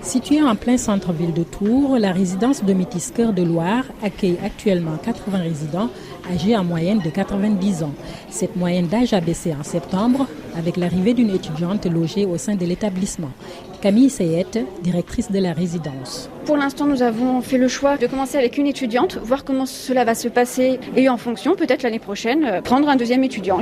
Située en plein centre-ville de Tours, la résidence Domitis Cœur de Loire accueille actuellement 80 résidents âgés en moyenne de 90 ans. Cette moyenne d'âge a baissé en septembre avec l'arrivée d'une étudiante logée au sein de l'établissement. Camille Seyette, directrice de la résidence. Pour l'instant, nous avons fait le choix de commencer avec une étudiante, voir comment cela va se passer et en fonction, peut-être l'année prochaine, prendre un deuxième étudiant.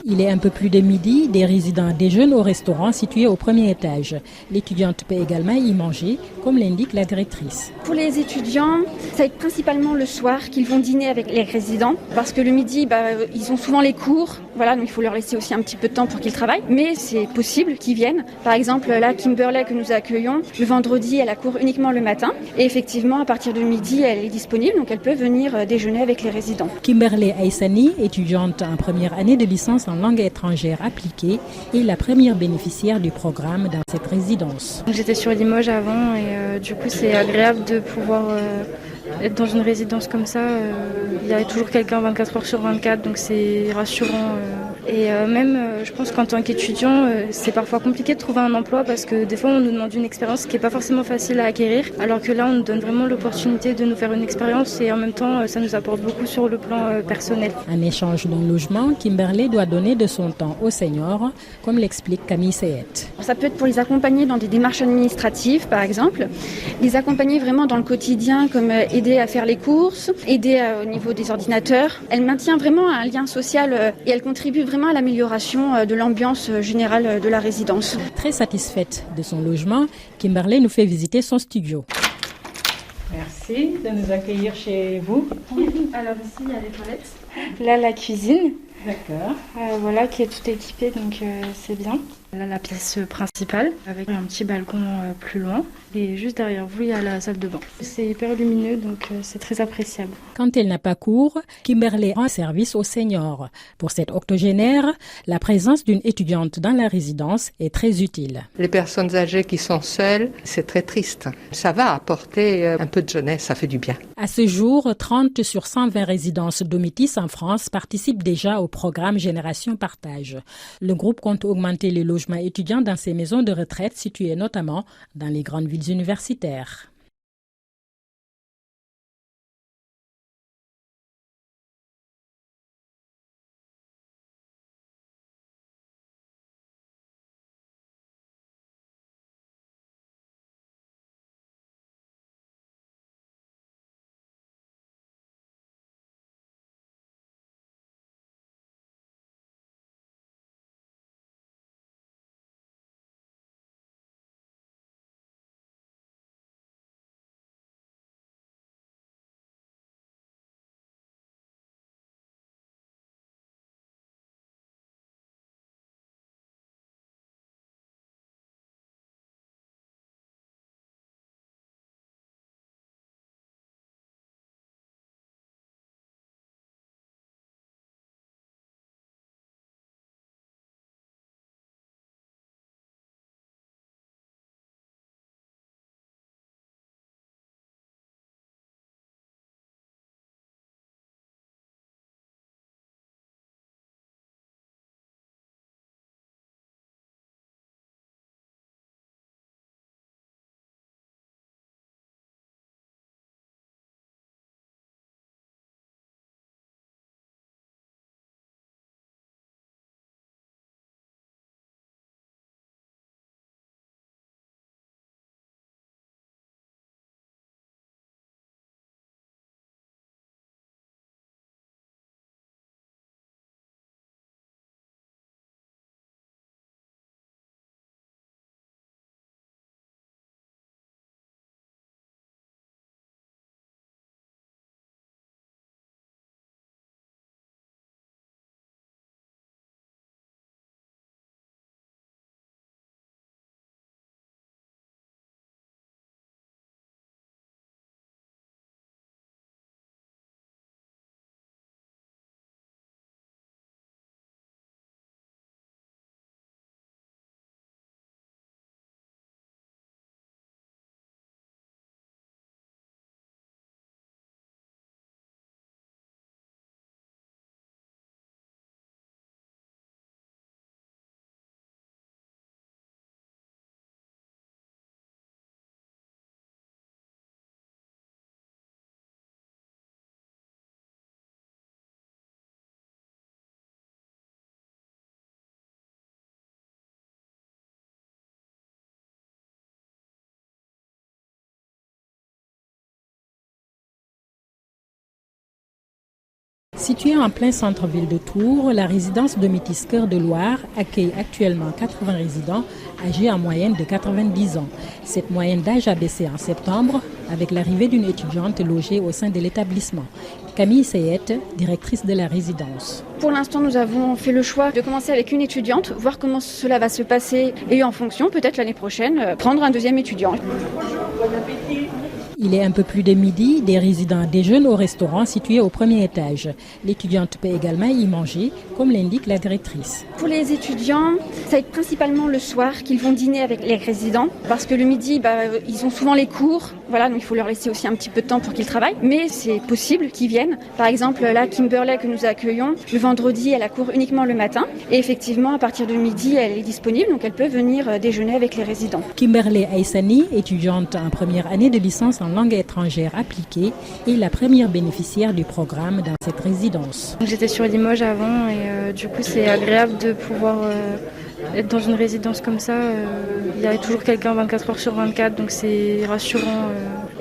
Il est un peu plus de midi, des résidents déjeunent au restaurant situé au premier étage. L'étudiante peut également y manger, comme l'indique la directrice. Pour les étudiants, ça va être principalement le soir qu'ils vont dîner avec les résidents, parce que le midi, ils ont souvent les cours. Voilà, donc il faut leur laisser aussi un petit peu de temps pour qu'ils travaillent. Mais c'est possible qu'ils viennent. Par exemple, là, Kimberley que nous accueillons, le vendredi, elle a cours uniquement le matin. Et effectivement, à partir de midi, elle est disponible, donc elle peut venir déjeuner avec les résidents. Kimberley Aïssani, étudiante en première année de licence en langue étrangère appliquée, est la première bénéficiaire du programme dans cette résidence. J'étais sur Limoges avant et du coup c'est agréable de pouvoir être dans une résidence comme ça. Il y a toujours quelqu'un 24 heures sur 24, donc c'est rassurant. Et même, je pense qu'en tant qu'étudiant, c'est parfois compliqué de trouver un emploi parce que des fois, on nous demande une expérience qui n'est pas forcément facile à acquérir, alors que là, on nous donne vraiment l'opportunité de nous faire une expérience et en même temps, ça nous apporte beaucoup sur le plan personnel. En échange d'un logement, Kimberley doit donner de son temps aux seniors, comme l'explique Camille Seyette. Ça peut être pour les accompagner dans des démarches administratives, par exemple, les accompagner vraiment dans le quotidien, comme aider à faire les courses, aider au niveau des ordinateurs. Elle maintient vraiment un lien social et elle contribue vraiment à l'amélioration de l'ambiance générale de la résidence. Très satisfaite de son logement, Kimberley nous fait visiter son studio. Merci de nous accueillir chez vous. Alors ici, il y a les toilettes. Là, la cuisine. D'accord. Voilà, qui est tout équipée, donc c'est bien. Là, la pièce principale, avec un petit balcon plus loin. Et juste derrière vous, il y a la salle de bain. C'est hyper lumineux, donc c'est très appréciable. Quand elle n'a pas cours, Kimberley rend service aux seniors. Pour cette octogénaire, la présence d'une étudiante dans la résidence est très utile. Les personnes âgées qui sont seules, c'est très triste. Ça va apporter un peu de jeunesse, ça fait du bien. À ce jour, 30 sur 120 résidences Domitis en France participent déjà au programme Génération Partage. Le groupe compte augmenter les logements étudiants dans ces maisons de retraite situées notamment dans les grandes villes universitaires. Située en plein centre-ville de Tours, la résidence de Métis Cœur de Loire accueille actuellement 80 résidents âgés en moyenne de 90 ans. Cette moyenne d'âge a baissé en septembre avec l'arrivée d'une étudiante logée au sein de l'établissement. Camille Seyette, directrice de la résidence. Pour l'instant, nous avons fait le choix de commencer avec une étudiante, voir comment cela va se passer et en fonction, peut-être l'année prochaine, prendre un deuxième étudiant. Il est un peu plus de midi, des résidents déjeunent au restaurant situé au premier étage. L'étudiante peut également y manger, comme l'indique la directrice. Pour les étudiants, ça va être principalement le soir qu'ils vont dîner avec les résidents, parce que le midi, ils ont souvent les cours, voilà, donc il faut leur laisser aussi un petit peu de temps pour qu'ils travaillent, mais c'est possible qu'ils viennent. Par exemple, là, Kimberley que nous accueillons, le vendredi, elle a cours uniquement le matin, et effectivement, à partir de midi, elle est disponible, donc elle peut venir déjeuner avec les résidents. Kimberley Aïssani, étudiante en première année de licence en langue étrangère appliquée, est la première bénéficiaire du programme dans cette résidence. J'étais sur Limoges avant et du coup c'est agréable de pouvoir être dans une résidence comme ça. Il y a toujours quelqu'un 24 heures sur 24, donc c'est rassurant.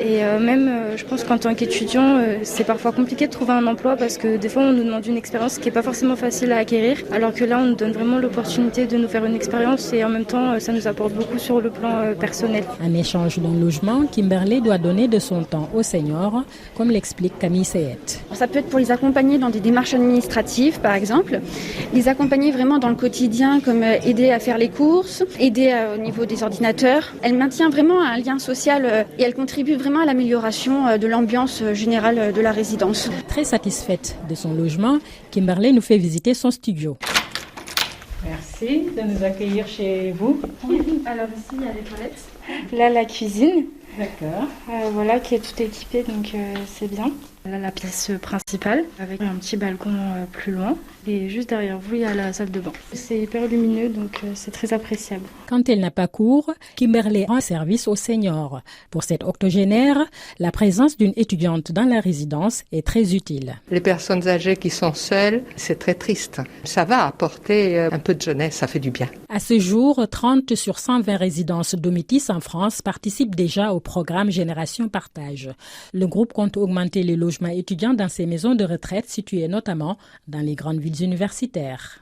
Je pense qu'en tant qu'étudiant, c'est parfois compliqué de trouver un emploi parce que des fois on nous demande une expérience qui n'est pas forcément facile à acquérir, alors que là on nous donne vraiment l'opportunité de nous faire une expérience et en même temps ça nous apporte beaucoup sur le plan personnel. En échange d'un logement, Kimberley doit donner de son temps aux seniors, comme l'explique Camille Seyette. Ça peut être pour les accompagner dans des démarches administratives, par exemple, les accompagner vraiment dans le quotidien, comme aider à faire les courses, aider au niveau des ordinateurs. Elle maintient vraiment un lien social et elle contribue vraiment à l'amélioration de l'ambiance générale de la résidence. Très satisfaite de son logement, Kimberley nous fait visiter son studio. Merci de nous accueillir chez vous. Alors ici il y a les toilettes, là la cuisine. D'accord. Voilà, qui est tout équipé, donc c'est bien. Là, la pièce principale, avec un petit balcon plus loin. Et juste derrière vous, il y a la salle de bain. C'est hyper lumineux, donc c'est très appréciable. Quand elle n'a pas cours, Kimberley rend service aux seniors. Pour cette octogénaire, la présence d'une étudiante dans la résidence est très utile. Les personnes âgées qui sont seules, c'est très triste. Ça va apporter un peu de jeunesse, ça fait du bien. À ce jour, 30 sur 120 résidences Domitis en France participent déjà au programme Génération Partage. Le groupe compte augmenter les logements étudiants dans ces maisons de retraite situées notamment dans les grandes villes universitaires.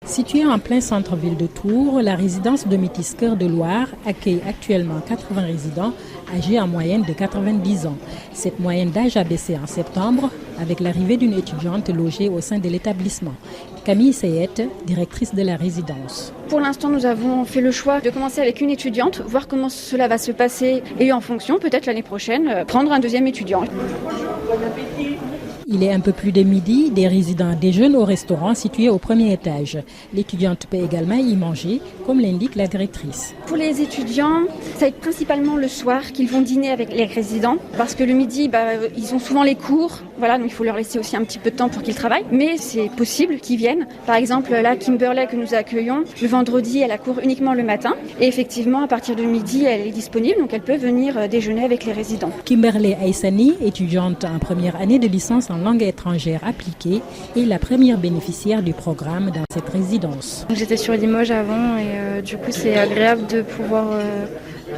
Située en plein centre-ville de Tours, la résidence de Métis Cœur de Loire accueille actuellement 80 résidents âgés en moyenne de 90 ans. Cette moyenne d'âge a baissé en septembre avec l'arrivée d'une étudiante logée au sein de l'établissement. Camille Seyette, directrice de la résidence. Pour l'instant, nous avons fait le choix de commencer avec une étudiante, voir comment cela va se passer et en fonction, peut-être l'année prochaine, prendre un deuxième étudiant. Il est un peu plus de midi, des résidents déjeunent au restaurant situé au premier étage. L'étudiante peut également y manger, comme l'indique la directrice. Pour les étudiants, ça va être principalement le soir qu'ils vont dîner avec les résidents, parce que le midi, ils ont souvent les cours, voilà, donc il faut leur laisser aussi un petit peu de temps pour qu'ils travaillent. Mais c'est possible qu'ils viennent. Par exemple, là, Kimberley que nous accueillons, le vendredi, elle a cours uniquement le matin. Et effectivement, à partir de midi, elle est disponible, donc elle peut venir déjeuner avec les résidents. Kimberley Aïssani, étudiante en première année de licence en langue étrangère appliquée, est la première bénéficiaire du programme dans cette résidence. J'étais sur Limoges avant et du coup c'est agréable de pouvoir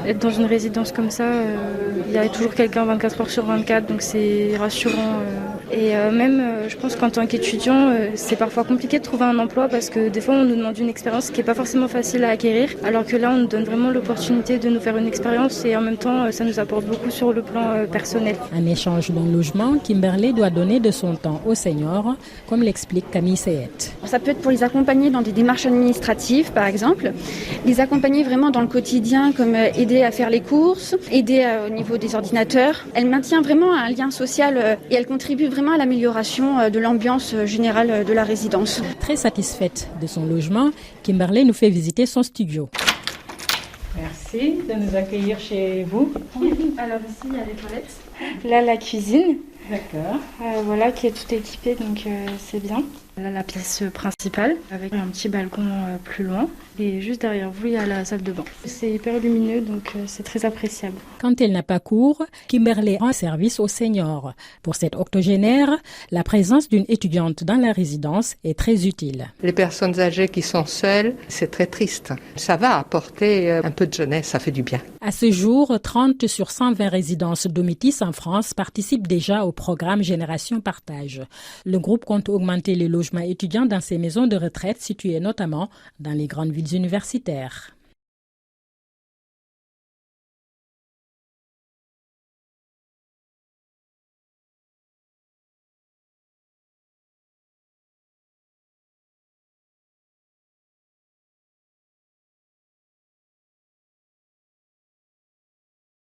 être dans une résidence comme ça. Il y a toujours quelqu'un 24 heures sur 24, donc c'est rassurant. Et même, je pense qu'en tant qu'étudiant, c'est parfois compliqué de trouver un emploi parce que des fois on nous demande une expérience qui n'est pas forcément facile à acquérir, alors que là on nous donne vraiment l'opportunité de nous faire une expérience et en même temps ça nous apporte beaucoup sur le plan personnel. En échange d'un logement, Kimberley doit donner de son temps aux seniors, comme l'explique Camille Seyette. Ça peut être pour les accompagner dans des démarches administratives, par exemple, les accompagner vraiment dans le quotidien, comme aider à faire les courses, aider au niveau des ordinateurs. Elle maintient vraiment un lien social et elle contribue vraiment à l'amélioration de l'ambiance générale de la résidence. Très satisfaite de son logement, Kimberley nous fait visiter son studio. Merci de nous accueillir chez vous. Alors ici il y a les toilettes, là la cuisine. D'accord. Voilà, qui est tout équipé, donc c'est bien. Là, la pièce principale, avec un petit balcon plus loin. Et juste derrière vous, il y a la salle de bain. C'est hyper lumineux, donc c'est très appréciable. Quand elle n'a pas cours, Kimberley rend service aux seniors. Pour cette octogénaire, la présence d'une étudiante dans la résidence est très utile. Les personnes âgées qui sont seules, c'est très triste. Ça va apporter un peu de jeunesse, ça fait du bien. À ce jour, 30 sur 120 résidences Domitis en France participent déjà au programme Génération Partage. Le groupe compte augmenter les logements étudiants dans ces maisons de retraite situées notamment dans les grandes villes universitaires.